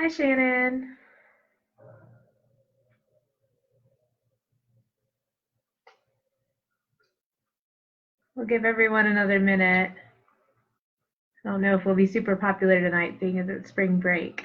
Hi, Shannon. We'll give everyone another minute. I don't know if we'll be super popular tonight, seeing as it's spring break.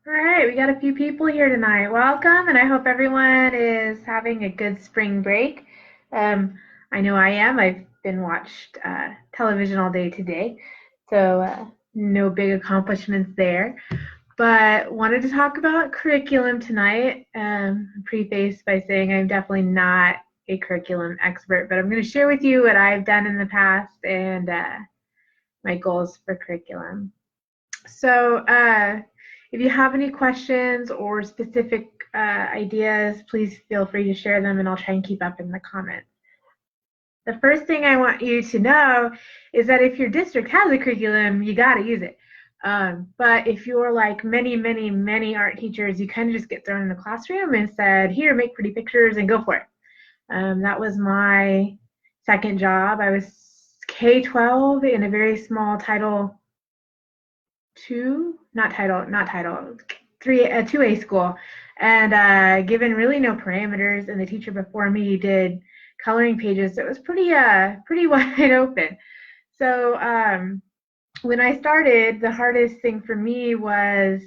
All right, we got a few people here tonight. Welcome, and I hope everyone is having a good spring break. I know I am. I've been watched television all day today, so no big accomplishments there. But wanted to talk about curriculum tonight. Prefaced by saying I'm definitely not a curriculum expert, but I'm going to share with you what I've done in the past and my goals for curriculum. So if you have any questions or specific ideas, please feel free to share them and I'll try and keep up in the comments. The first thing I want you to know is that if your district has a curriculum, you got to use it. But if you're like many art teachers, you kind of just get thrown in the classroom and said, here, make pretty pictures and go for it. That was my second job. I was K-12 in a very small Title II, not Title 3, a 2A school, and given really no parameters, and the teacher before me did coloring pages, so it was pretty wide open. So when I started, the hardest thing for me was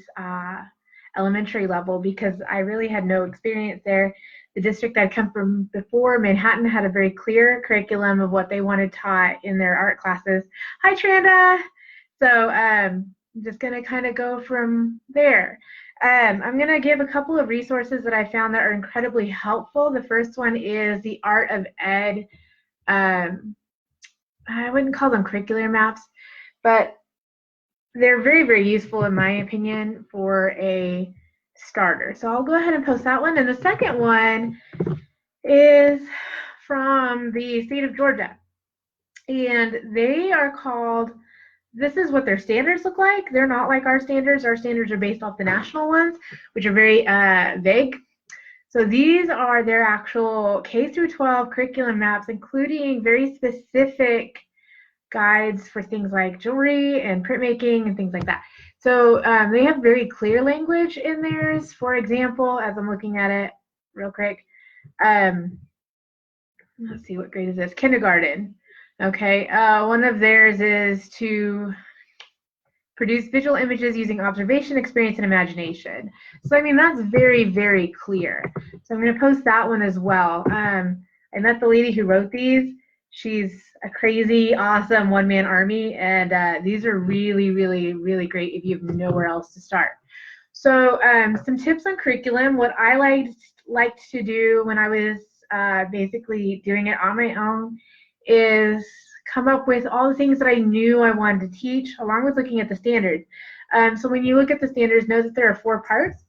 elementary level because I really had no experience there. The district I'd come from before, Manhattan, had a very clear curriculum of what they wanted taught in their art classes. Hi, Tranda. So I'm just going to kind of go from there. I'm going to give a couple of resources that I found that are incredibly helpful. The first one is the Art of Ed. I wouldn't call them curricular maps, but they're very useful in my opinion for a starter. So I'll go ahead and post that one. And the second one is from the state of Georgia. And they are called, this is what their standards look like. They're not like our standards. Our standards are based off the national ones, which are very vague. So these are their actual K through 12 curriculum maps, including very specific guides for things like jewelry and printmaking and things like that. So they have very clear language in theirs. For example, as I'm looking at it real quick, let's see, what grade is this? Kindergarten. Okay, one of theirs is to produce visual images using observation, experience, and imagination. So, I mean, that's very clear. So I'm going to post that one as well. I met the lady who wrote these. She's a crazy, awesome one-man army, and these are really great if you have nowhere else to start. So some tips on curriculum. What I liked to do when I was basically doing it on my own is come up with all the things that I knew I wanted to teach, along with looking at the standards. So when you look at the standards, know that there are 4 parts.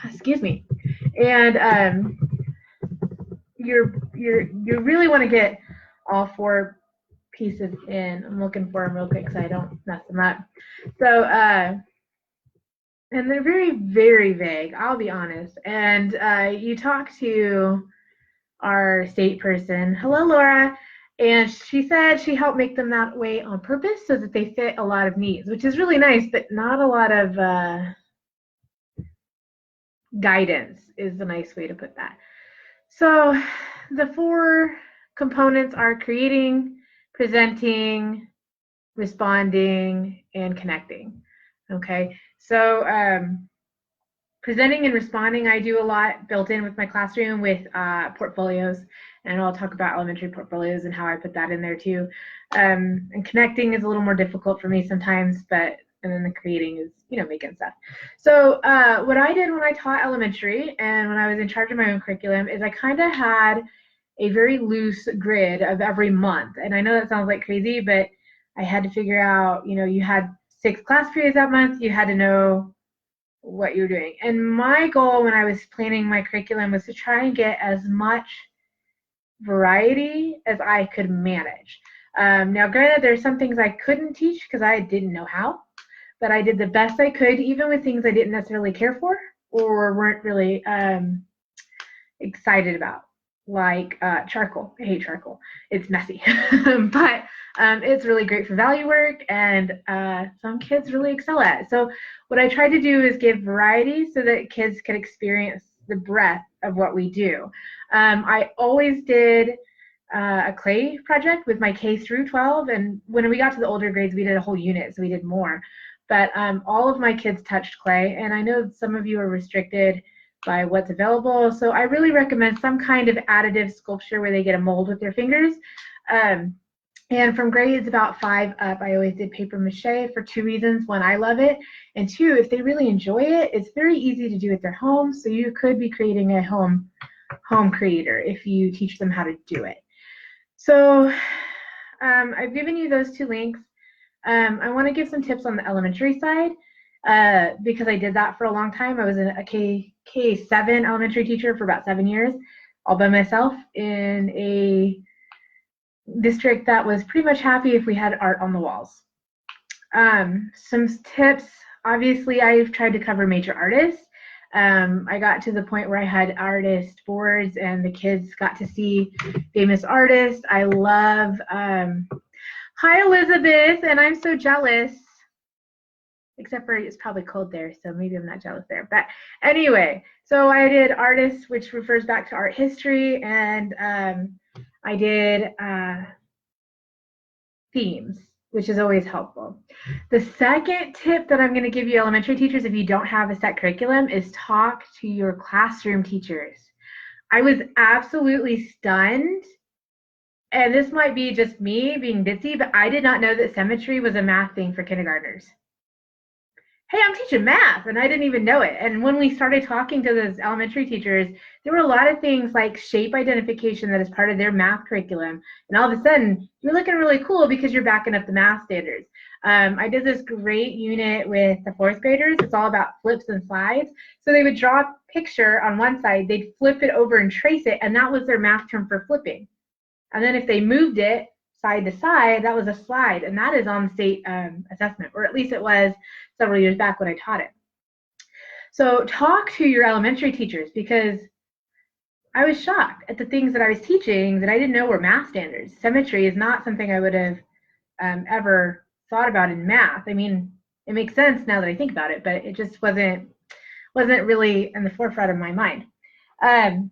Excuse me, and you really want to get all 4 pieces in. I'm looking for them real quick so I don't mess them up. So and they're very vague, I'll be honest. And you talk to our state person, hello Laura, and she said she helped make them that way on purpose so that they fit a lot of needs, which is really nice, but not a lot of guidance is a nice way to put that. So the 4 components are creating, presenting, responding, and connecting. Okay, so presenting and responding, I do a lot built in with my classroom with portfolios, and I'll talk about elementary portfolios and how I put that in there too. And connecting is a little more difficult for me sometimes, but and then the creating is, you know, making stuff. So what I did when I taught elementary and when I was in charge of my own curriculum is I kind of had a very loose grid of every month. And I know that sounds like crazy, but I had to figure out, you know, you had 6 class periods that month, you had to know what you're doing. And my goal when I was planning my curriculum was to try and get as much variety as I could manage. Now, granted, there's some things I couldn't teach because I didn't know how. but I did the best I could, even with things I didn't necessarily care for or weren't really excited about, like charcoal. I hate charcoal. It's messy, but it's really great for value work, and some kids really excel at it. So what I tried to do is give variety so that kids could experience the breadth of what we do. I always did a clay project with my K through 12, and when we got to the older grades, we did a whole unit, so we did more. But all of my kids touched clay, and I know some of you are restricted by what's available, so I really recommend some kind of additive sculpture where they get a mold with their fingers. And from grades about 5 up, I always did paper mache for 2 reasons. One, I love it, and 2, if they really enjoy it, it's very easy to do at their home, so you could be creating a home creator if you teach them how to do it. So I've given you those 2 links. I want to give some tips on the elementary side because I did that for a long time. I was a K7 elementary teacher for about 7 years, all by myself in a district that was pretty much happy if we had art on the walls. Some tips, obviously I've tried to cover major artists. I got to the point where I had artist boards and the kids got to see famous artists. I love, hi Elizabeth, and I'm so jealous, except for it's probably cold there, so maybe I'm not jealous there. But anyway, so I did artists, which refers back to art history, and I did themes, which is always helpful. The second tip that I'm going to give you elementary teachers if you don't have a set curriculum is talk to your classroom teachers. I was absolutely stunned, and this might be just me being ditzy, but I did not know that symmetry was a math thing for kindergartners. Hey, I'm teaching math, and I didn't even know it. And when we started talking to those elementary teachers, there were a lot of things like shape identification that is part of their math curriculum. And all of a sudden, you're looking really cool because you're backing up the math standards. I did this great unit with the 4th graders. It's all about flips and slides. So they would draw a picture on one side, they'd flip it over and trace it, and that was their math term for flipping. And then if they moved it side to side, that was a slide, and that is on the state assessment, or at least it was several years back when I taught it. So talk to your elementary teachers, because I was shocked at the things that I was teaching that I didn't know were math standards. Symmetry is not something I would have ever thought about in math. I mean, it makes sense now that I think about it, but it just wasn't really in the forefront of my mind. And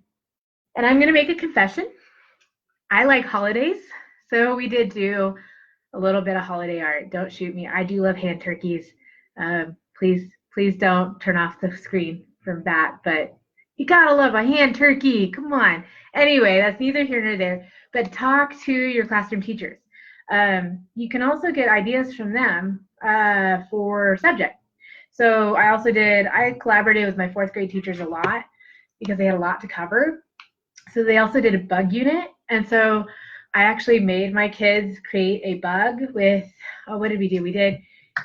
I'm going to make a confession. I like holidays, so we did do a little bit of holiday art. Don't shoot me. I do love hand turkeys. Please don't turn off the screen from that, but you gotta love a hand turkey. Come on. Anyway, that's neither here nor there, but talk to your classroom teachers. You can also get ideas from them for subject. So I collaborated with my 4th grade teachers a lot because they had a lot to cover. So they also did a bug unit. And so I actually made my kids create a bug with, what did we do? We did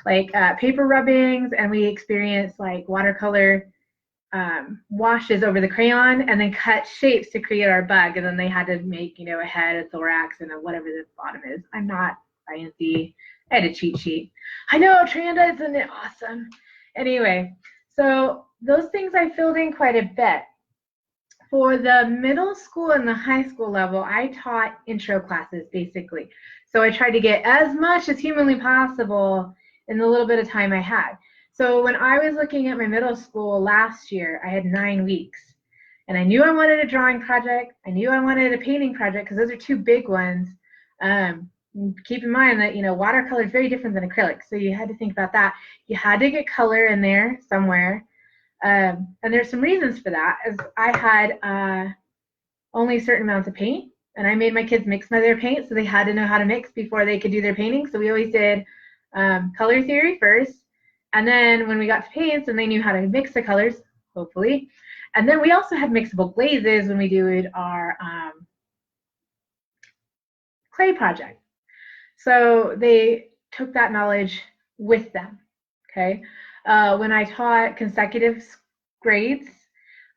like paper rubbings, and we experienced like watercolor washes over the crayon, and then cut shapes to create our bug. And then they had to make, a head, a thorax, and whatever the bottom is. I'm not fancy. I had a cheat sheet. I know, Tranda, isn't it awesome? Anyway, so those things I filled in quite a bit. For the middle school and the high school level, I taught intro classes, basically. So I tried to get as much as humanly possible in the little bit of time I had. So when I was looking at my middle school last year, I had 9 weeks. And I knew I wanted a drawing project. I knew I wanted a painting project, because those are 2 big ones. Keep in mind that, watercolor is very different than acrylic. So you had to think about that. You had to get color in there somewhere. And there's some reasons for that, as I had only certain amounts of paint, and I made my kids mix their paint, so they had to know how to mix before they could do their painting. So we always did color theory first, and then when we got to paints and they knew how to mix the colors, hopefully, and then we also had mixable glazes when we did our clay project. So they took that knowledge with them, okay? When I taught consecutive grades,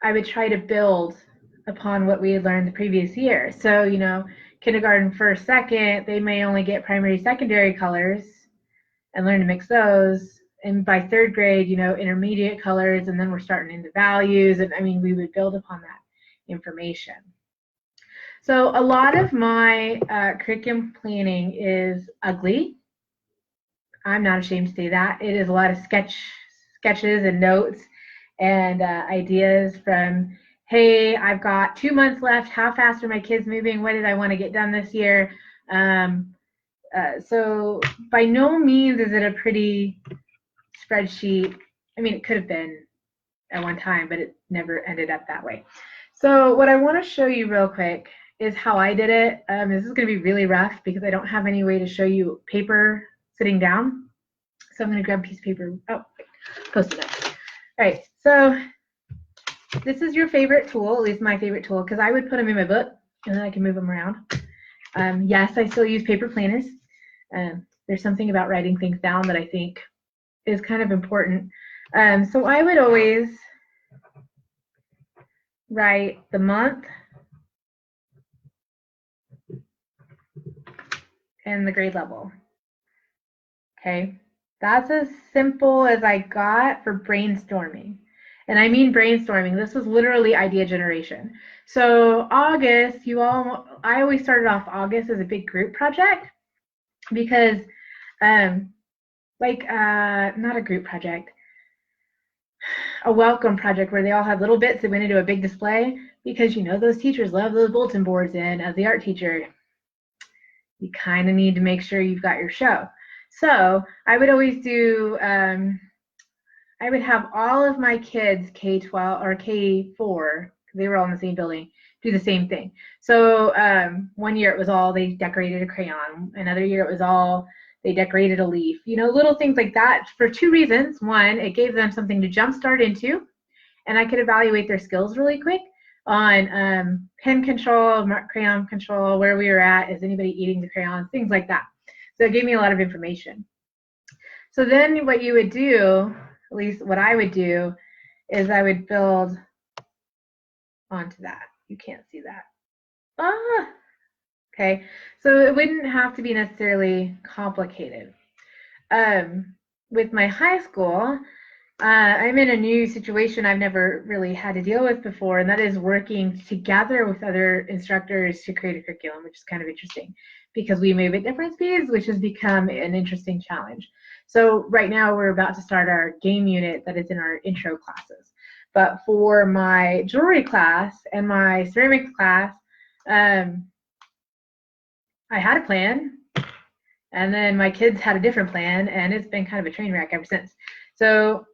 I would try to build upon what we had learned the previous year. So, kindergarten, first, second, they may only get primary, secondary colors and learn to mix those. and by third grade, intermediate colors, and then we're starting into values, and I mean, we would build upon that information. So a lot of my curriculum planning is ugly. I'm not ashamed to say that. It is a lot of sketches and notes and ideas from, hey, I've got 2 months left. How fast are my kids moving? What did I want to get done this year? So by no means is it a pretty spreadsheet. I mean, it could have been at one time, but it never ended up that way. So what I want to show you real quick is how I did it. This is going to be really rough because I don't have any way to show you paper sitting down. So I'm going to grab a piece of paper. Oh, Post-it notes. All right, so this is your favorite tool, at least my favorite tool, because I would put them in my book and then I can move them around. Yes, I still use paper planners. There's something about writing things down that I think is kind of important. So I would always write the month and the grade level. Okay, that's as simple as I got for brainstorming. And I mean brainstorming. This was literally idea generation. So August, I always started off August as a big group project because, not a group project, a welcome project where they all had little bits that went into a big display, because those teachers love those bulletin boards, and as the art teacher, you kind of need to make sure you've got your show. So I would always do, I would have all of my kids, K-12 or K-4, they were all in the same building, do the same thing. So one year it was all they decorated a crayon. Another year it was all they decorated a leaf. Little things like that for two reasons. One, it gave them something to jumpstart into, and I could evaluate their skills really quick on pen control, crayon control, where we were at, is anybody eating the crayons, things like that. So it gave me a lot of information. So then what you would do, at least what I would do, is I would build onto that. You can't see that. Okay, so it wouldn't have to be necessarily complicated. With my high school, I'm in a new situation I've never really had to deal with before, and that is working together with other instructors to create a curriculum, which is kind of interesting because we move at different speeds, which has become an interesting challenge. So right now we're about to start our game unit that is in our intro classes. But for my jewelry class and my ceramics class, I had a plan, and then my kids had a different plan, and it's been kind of a train wreck ever since. So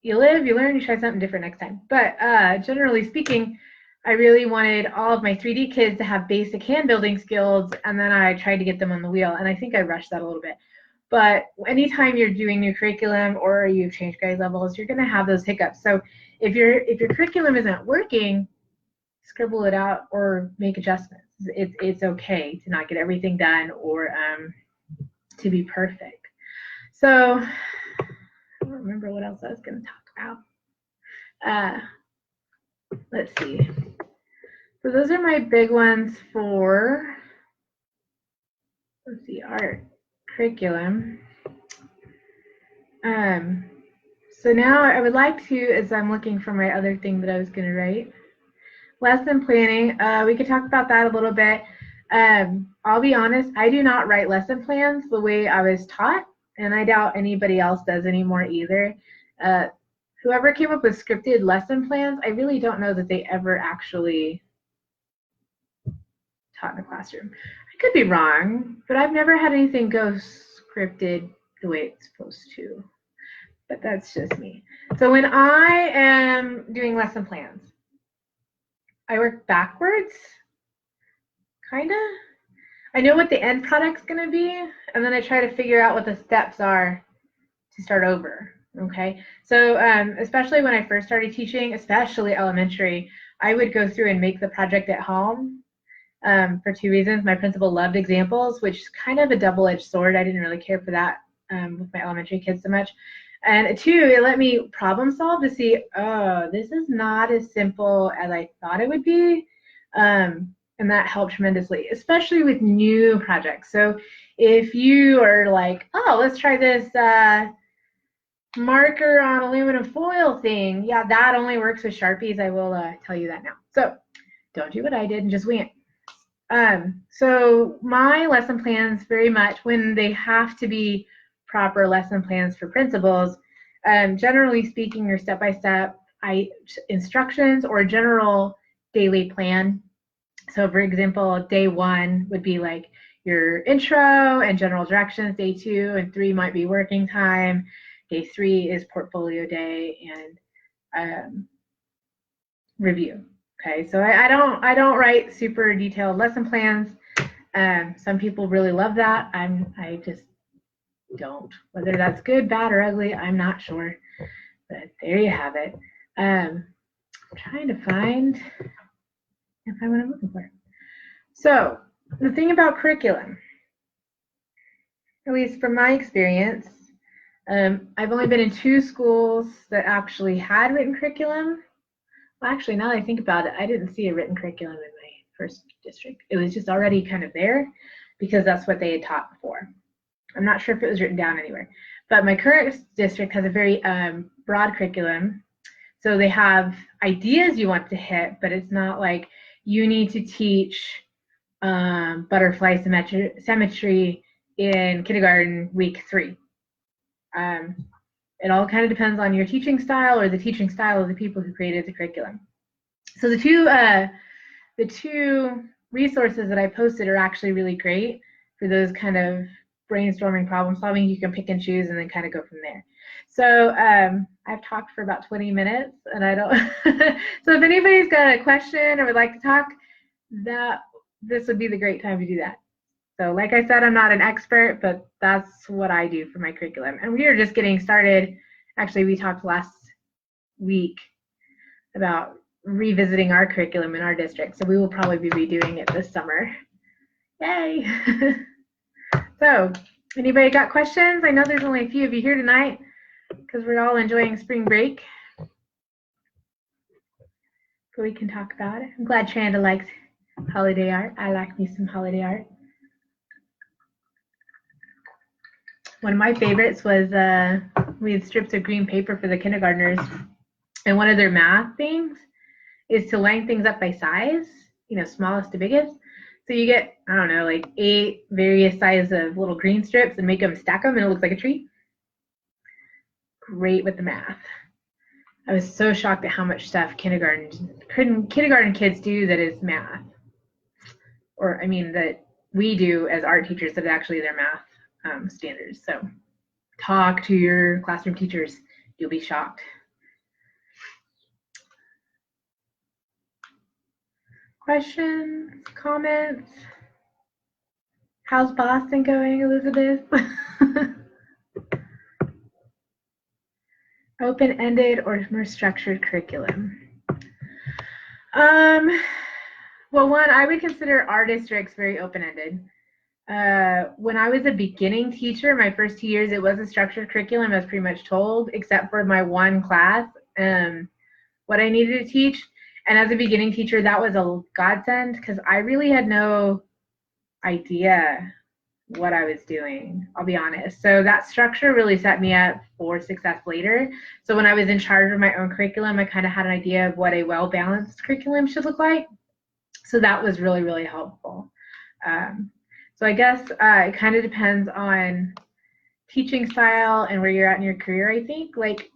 you live, you learn, you try something different next time. But generally speaking, I really wanted all of my 3D kids to have basic hand building skills, and then I tried to get them on the wheel, and I think I rushed that a little bit. But anytime you're doing new curriculum or you've changed grade levels, you're going to have those hiccups. So if your curriculum isn't working, scribble it out or make adjustments. It's okay to not get everything done or to be perfect. So I don't remember what else I was going to talk about. Let's see. So those are my big ones for, let's see, art curriculum. So now I would like to, as I'm looking for my other thing that I was going to write, lesson planning. We could talk about that a little bit. I'll be honest, I do not write lesson plans the way I was taught, and I doubt anybody else does anymore either. Whoever came up with scripted lesson plans, I really don't know that they ever actually taught in the classroom. I could be wrong, but I've never had anything go scripted the way it's supposed to. But that's just me. So when I am doing lesson plans, I work backwards, kind of. I know what the end product's going to be, and then I try to figure out what the steps are to start over. Okay, so especially when I first started teaching, especially elementary, I would go through and make the project at home for two reasons. My principal loved examples, which is kind of a double-edged sword. I didn't really care for that with my elementary kids so much. And two, it let me problem solve to see, oh, this is not as simple as I thought it would be. And that helped tremendously, especially with new projects. So if you are like, oh, let's try this marker on aluminum foil thing. Yeah, that only works with Sharpies. I will tell you that now. So don't do what I did and just wing it. So my lesson plans very much, when they have to be proper lesson plans for principals, generally speaking, your step-by-step instructions or general daily plan. So for example, day 1 would be like your intro and general directions. Day 2 and 3 might be working time. Day 3 is portfolio day and review. Okay, so I don't write super detailed lesson plans. Some people really love that. I just don't. Whether that's good, bad, or ugly, I'm not sure. But there you have it. I'm trying to find what I'm looking for. So the thing about curriculum, at least from my experience, I've only been in 2 schools that actually had written curriculum. Well, actually, now that I think about it, I didn't see a written curriculum in my first district. It was just already kind of there because that's what they had taught before. I'm not sure if it was written down anywhere. But my current district has a very broad curriculum. So they have ideas you want to hit, but it's not like you need to teach butterfly symmetry in kindergarten week 3. It all kind of depends on your teaching style or the teaching style of the people who created the curriculum. So the two resources that I posted are actually really great for those kind of brainstorming, problem solving. You can pick and choose and then kind of go from there. So I've talked for about 20 minutes and I don't so if anybody's got a question or would like to talk, this would be the great time to do that. So like I said, I'm not an expert, but that's what I do for my curriculum. And we are just getting started. Actually, we talked last week about revisiting our curriculum in our district. So we will probably be redoing it this summer. Yay! So anybody got questions? I know there's only a few of you here tonight because we're all enjoying spring break. So we can talk about it. I'm glad Tranda likes holiday art. I like me some holiday art. One of my favorites was we had strips of green paper for the kindergartners, and one of their math things is to line things up by size, smallest to biggest. So you get, I don't know, like 8 various sizes of little green strips and make them, stack them, and it looks like a tree. Great with the math. I was so shocked at how much stuff kindergarten kids do that is math. Or, I mean, that we do as art teachers that is actually their math standards. So talk to your classroom teachers. You'll be shocked. Questions, comments? How's Boston going, Elizabeth? Open-ended or more structured curriculum? Well, one, I would consider our districts very open-ended. When I was a beginning teacher, my first 2 years, it was a structured curriculum. I was pretty much told, except for my one class, what I needed to teach. And as a beginning teacher, that was a godsend because I really had no idea what I was doing, I'll be honest. So that structure really set me up for success later. So when I was in charge of my own curriculum, I kind of had an idea of what a well-balanced curriculum should look like. So that was really, really helpful. So I guess it kind of depends on teaching style and where you're at in your career, I think. Like,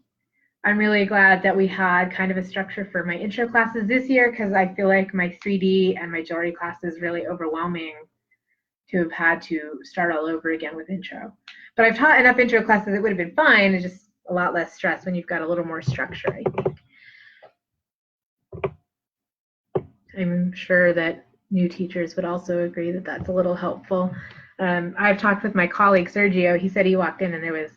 I'm really glad that we had kind of a structure for my intro classes this year because I feel like my 3D and my jewelry class is really overwhelming to have had to start all over again with intro. But I've taught enough intro classes, it would have been fine. It's just a lot less stress when you've got a little more structure, I think. I'm sure that new teachers would also agree that that's a little helpful. I've talked with my colleague Sergio. He said he walked in and there was,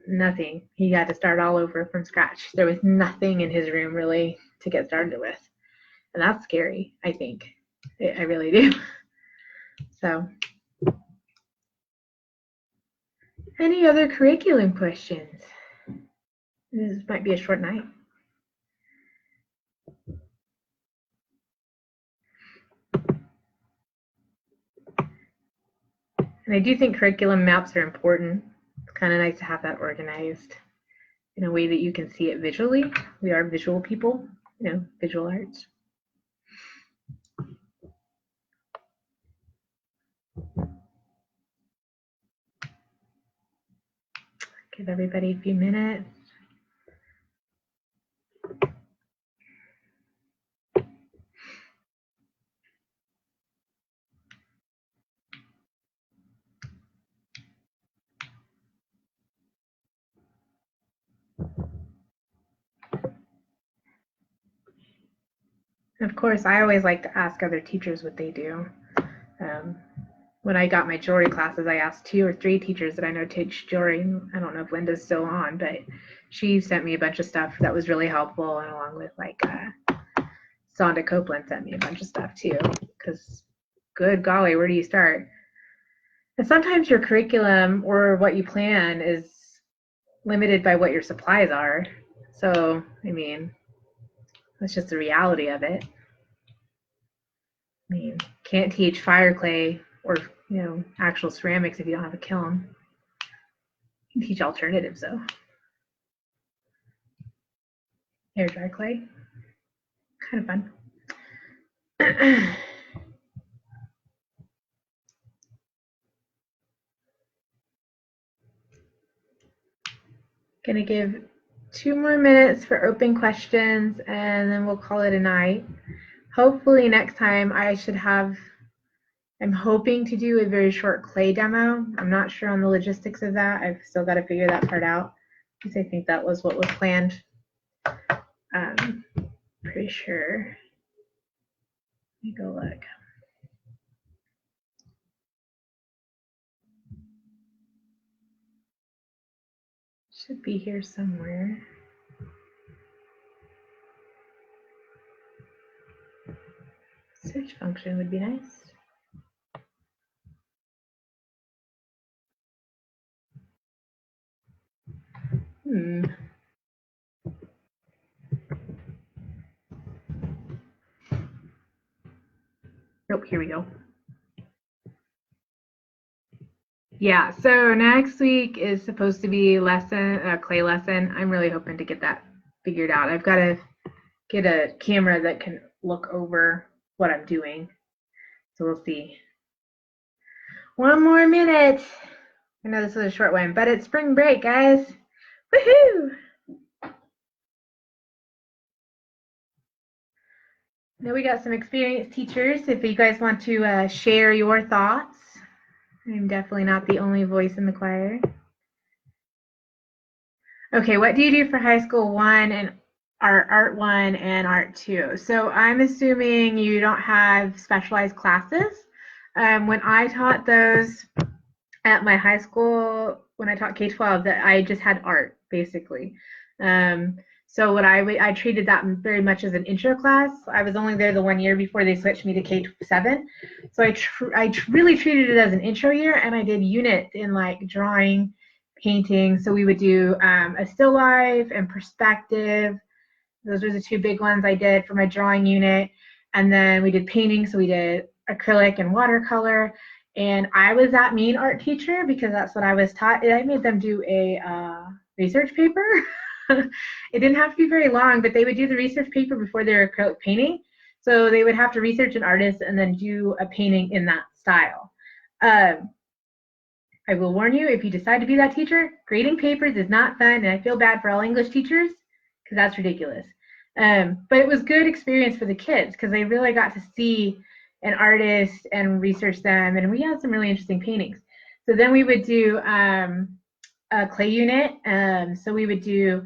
nothing. He had to start all over from scratch. There was nothing in his room really to get started with. And that's scary, I think. I really do. So, any other curriculum questions? This might be a short night. And I do think curriculum maps are important. kind of nice to have that organized in a way that you can see it visually. We are visual people, visual arts. Give everybody a few minutes. Of course, I always like to ask other teachers what they do. When I got my jewelry classes, I asked 2 or 3 teachers that I know teach jewelry. I don't know if Linda's still on, but she sent me a bunch of stuff that was really helpful, and along with Sonda Copeland sent me a bunch of stuff too, because good golly, where do you start? And sometimes your curriculum or what you plan is limited by what your supplies are. So, I mean, that's just the reality of it. I mean, can't teach fire clay or, actual ceramics if you don't have a kiln. You can teach alternatives though. Air dry clay, kind of fun. Gonna give 2 more minutes for open questions and then we'll call it a night. Hopefully next time I'm hoping to do a very short clay demo. I'm not sure on the logistics of that. I've still got to figure that part out because I think that was what was planned. Pretty sure. Let me go look. Should be here somewhere. Search function would be nice. Nope, here we go. Yeah, so next week is supposed to be a clay lesson. I'm really hoping to get that figured out. I've got to get a camera that can look over what I'm doing. So we'll see. 1 more minute. I know this is a short one, but it's spring break, guys. Woohoo! Now we got some experienced teachers. If you guys want to share your thoughts, I'm definitely not the only voice in the choir. Okay, what do you do for high school 1 and art 1 and art 2? So I'm assuming you don't have specialized classes. When I taught those at my high school, when I taught K-12, that I just had art basically. So what I treated that very much as an intro class. I was only there the 1 year before they switched me to K7. So I really treated it as an intro year, and I did units in like drawing, painting. So we would do a still life and perspective. Those were the 2 big ones I did for my drawing unit. And then we did painting. So we did acrylic and watercolor. And I was that mean art teacher because that's what I was taught. I made them do a research paper. It didn't have to be very long, but they would do the research paper before their acrylic painting. So they would have to research an artist and then do a painting in that style. I will warn you, if you decide to be that teacher, grading papers is not fun, and I feel bad for all English teachers because that's ridiculous. But it was good experience for the kids because they really got to see an artist and research them, and we had some really interesting paintings. So then we would do a clay unit. So we would do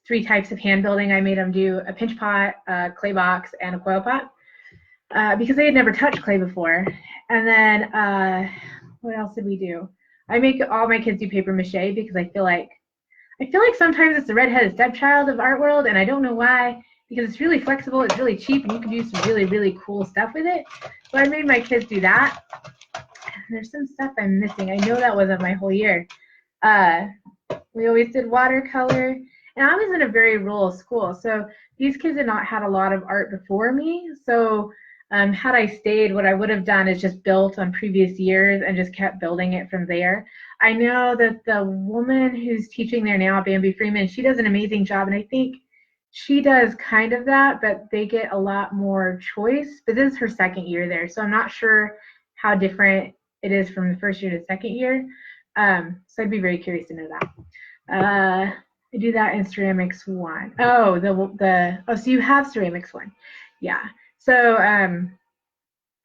3 types of hand building. I made them do a pinch pot, a clay box, and a coil pot because they had never touched clay before. And then what else did we do? I make all my kids do paper mache because I feel like sometimes it's the redheaded stepchild of art world, and I don't know why, because it's really flexible, it's really cheap, and you can do some really, really cool stuff with it. So I made my kids do that. There's some stuff I'm missing. I know that wasn't my whole year. We always did watercolor, and I was in a very rural school, so these kids had not had a lot of art before me. So Had I stayed, what I would have done is just built on previous years and just kept building it from there. I know that the woman who's teaching there now, Bambi Freeman, she does an amazing job, and I think she does kind of that, but they get a lot more choice. But this is her second year there, so I'm not sure how different it is from the first year to second year. So I'd be very curious to know that. I do that in ceramics 1. Oh, so you have ceramics 1. Yeah. So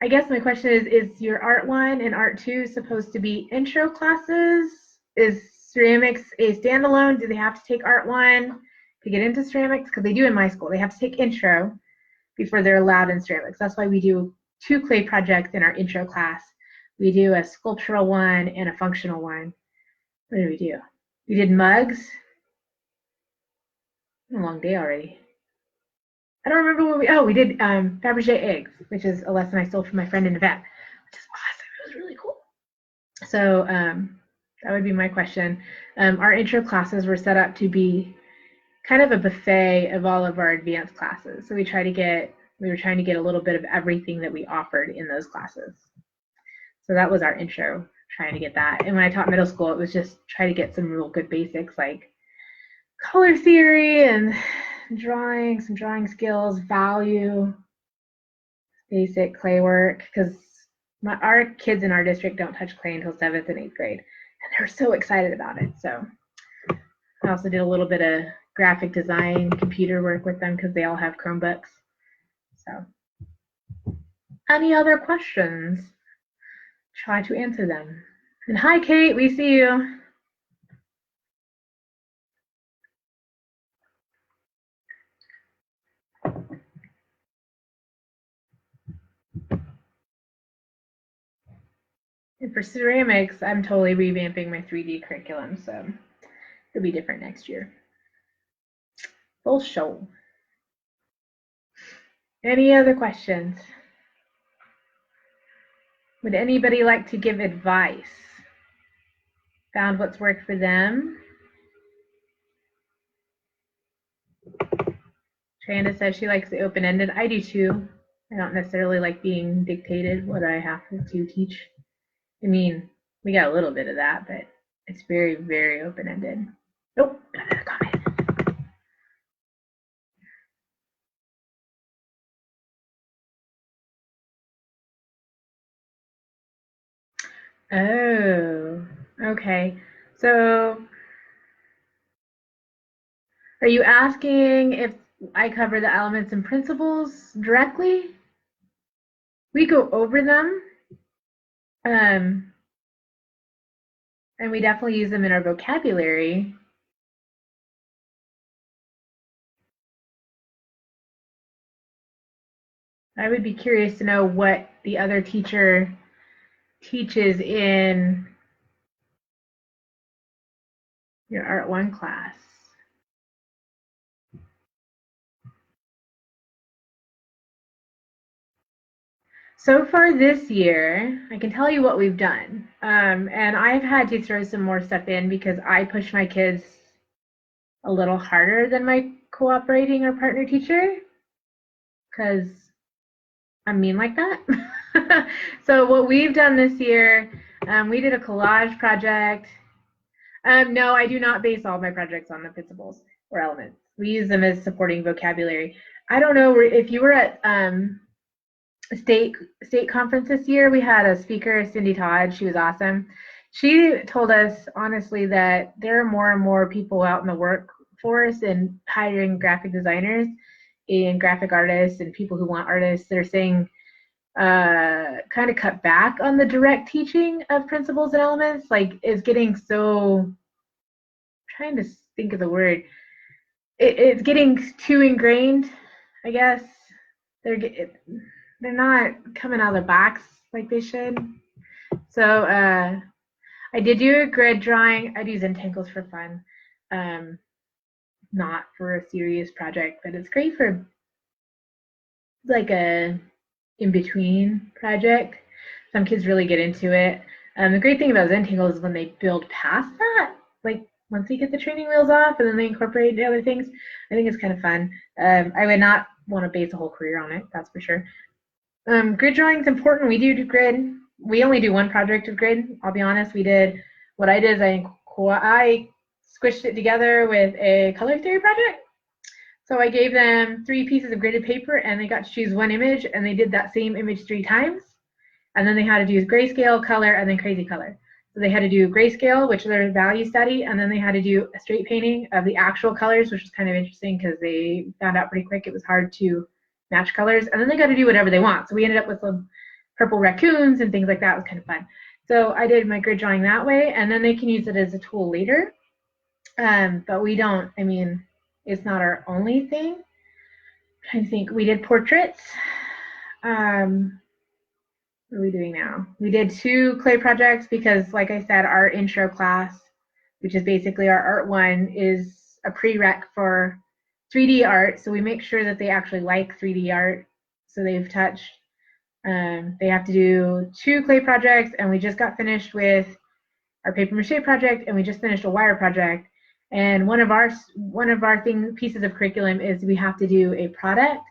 I guess my question is your art 1 and art 2 supposed to be intro classes? Is ceramics a standalone? Do they have to take art 1 to get into ceramics? Because they do in my school. They have to take intro before they're allowed in ceramics. That's why we do 2 clay projects in our intro class. We do a sculptural 1 and a functional 1. What did we do? We did mugs. A long day already. I don't remember what we did Fabergé eggs, which is a lesson I stole from my friend in Nevada, which is awesome. It was really cool. So that would be my question. Our intro classes were set up to be kind of a buffet of all of our advanced classes. So we were trying to get a little bit of everything that we offered in those classes. So that was our intro, trying to get that. And when I taught middle school, it was just try to get some real good basics like color theory and drawing, some drawing skills, value, basic clay work, because our kids in our district don't touch clay until 7th and 8th grade, and they're so excited about it. So I also did a little bit of graphic design, computer work with them because they all have Chromebooks. So any other questions? Try to answer them. And hi, Kate, we see you. And for ceramics, I'm totally revamping my 3D curriculum, so it'll be different next year. Full show. Any other questions? Would anybody like to give advice? Found what's worked for them? Tranda says she likes the open-ended. I do too. I don't necessarily like being dictated what I have to teach. I mean, we got a little bit of that, but it's very, very open-ended. Nope, another comment. Oh, okay. So are you asking if I cover the elements and principles directly? We go over them. And we definitely use them in our vocabulary. I would be curious to know what the other teacher teaches in your Art 1 class. So far this year, I can tell you what we've done. And I've had to throw some more stuff in because I push my kids a little harder than my cooperating or partner teacher because I'm mean like that. So what we've done this year, we did a collage project. No, I do not base all my projects on the principles or elements. We use them as supporting vocabulary. I don't know if you were at state conference this year. We had a speaker, Cindy Todd. She was awesome. She told us honestly that there are more and more people out in the workforce and hiring graphic designers and graphic artists and people who want artists. They're saying kind of cut back on the direct teaching of principles and elements. Like it's getting so, I'm trying to think of the word. It's getting too ingrained, I guess. They're not coming out of the box like they should. So I did do a grid drawing. I'd use Entangles for fun, not for a serious project, but it's great for like a in-between project. Some kids really get into it. The great thing about Zentangle is when they build past that, like once they get the training wheels off and then they incorporate the other things, I think it's kind of fun. I would not want to base a whole career on it, that's for sure. Grid drawing is important. We do grid. We only do one project of grid. I'll be honest. What I did is I squished it together with a color theory project. So I gave them 3 pieces of gridded paper and they got to choose one image and they did that same image 3 times. And then they had to do grayscale, color, and then crazy color. So they had to do grayscale, which is their value study, and then they had to do a straight painting of the actual colors, which was kind of interesting because they found out pretty quick it was hard to match colors. And then they got to do whatever they want. So we ended up with some purple raccoons and things like that. It was kind of fun. So I did my grid drawing that way, and then they can use it as a tool later. But we don't, I mean, it's not our only thing. I'm trying to think. We did portraits. What are we doing now? We did 2 clay projects because, like I said, our intro class, which is basically our art 1, is a prereq for 3D art. So we make sure that they actually like 3D art. So they've touched. They have to do 2 clay projects, and we just got finished with our paper mache project, and we just finished a wire project. And one of our pieces of curriculum is we have to do a product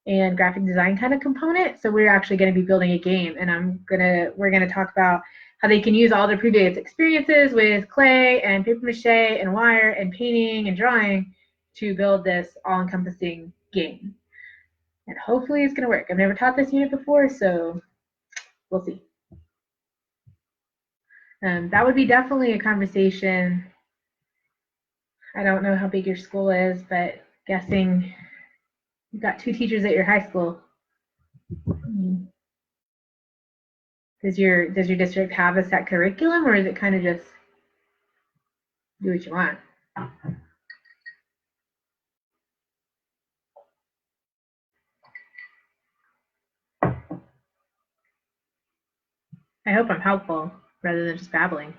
and graphic design kind of component. So we're actually going to be building a game, and we're gonna talk about how they can use all their previous experiences with clay and paper mache and wire and painting and drawing to build this all-encompassing game. And hopefully it's going to work. I've never taught this unit before, so we'll see. That would be definitely a conversation. I don't know how big your school is, but guessing you've got 2 teachers at your high school. Does your district have a set curriculum, or is it kind of just do what you want? I hope I'm helpful rather than just babbling.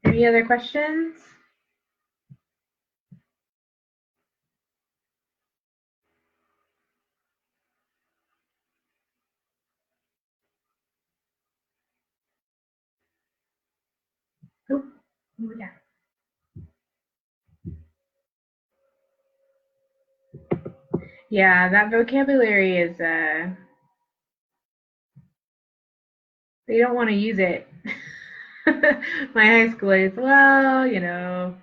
Any other questions? Oh, yeah. Yeah, that vocabulary is, they don't want to use it. My high schoolers, well, you know,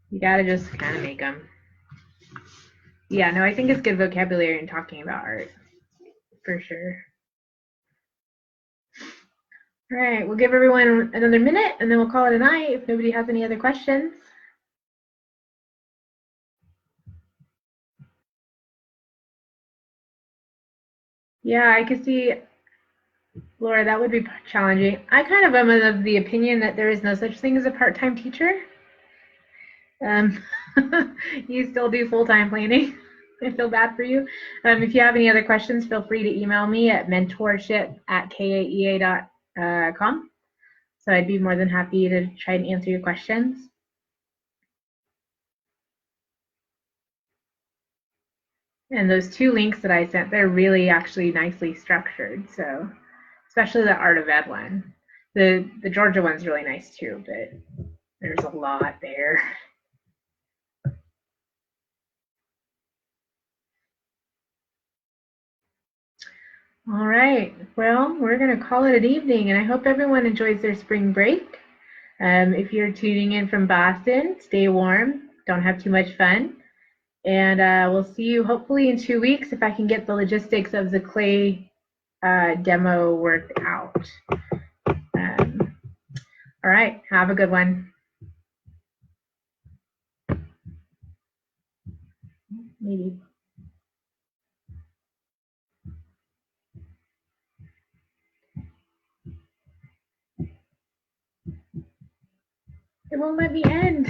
you gotta just kind of make them. Yeah, no, I think it's good vocabulary in talking about art, for sure. All right, we'll give everyone another minute and then we'll call it a night if nobody has any other questions. Yeah, I could see, Laura, that would be challenging. I kind of am of the opinion that there is no such thing as a part-time teacher. You still do full-time planning. I feel bad for you. If you have any other questions, feel free to email me at mentorship@kaea.com. So I'd be more than happy to try and answer your questions. And those 2 links that I sent, they're really actually nicely structured. So especially the Art of Ed one. The Georgia one's really nice too, but there's a lot there. All right. Well, we're going to call it an evening, and I hope everyone enjoys their spring break. If you're tuning in from Boston, stay warm. Don't have too much fun. And we'll see you hopefully in 2 weeks if I can get the logistics of the clay demo worked out. All right. Have a good one. Maybe. It won't let me end.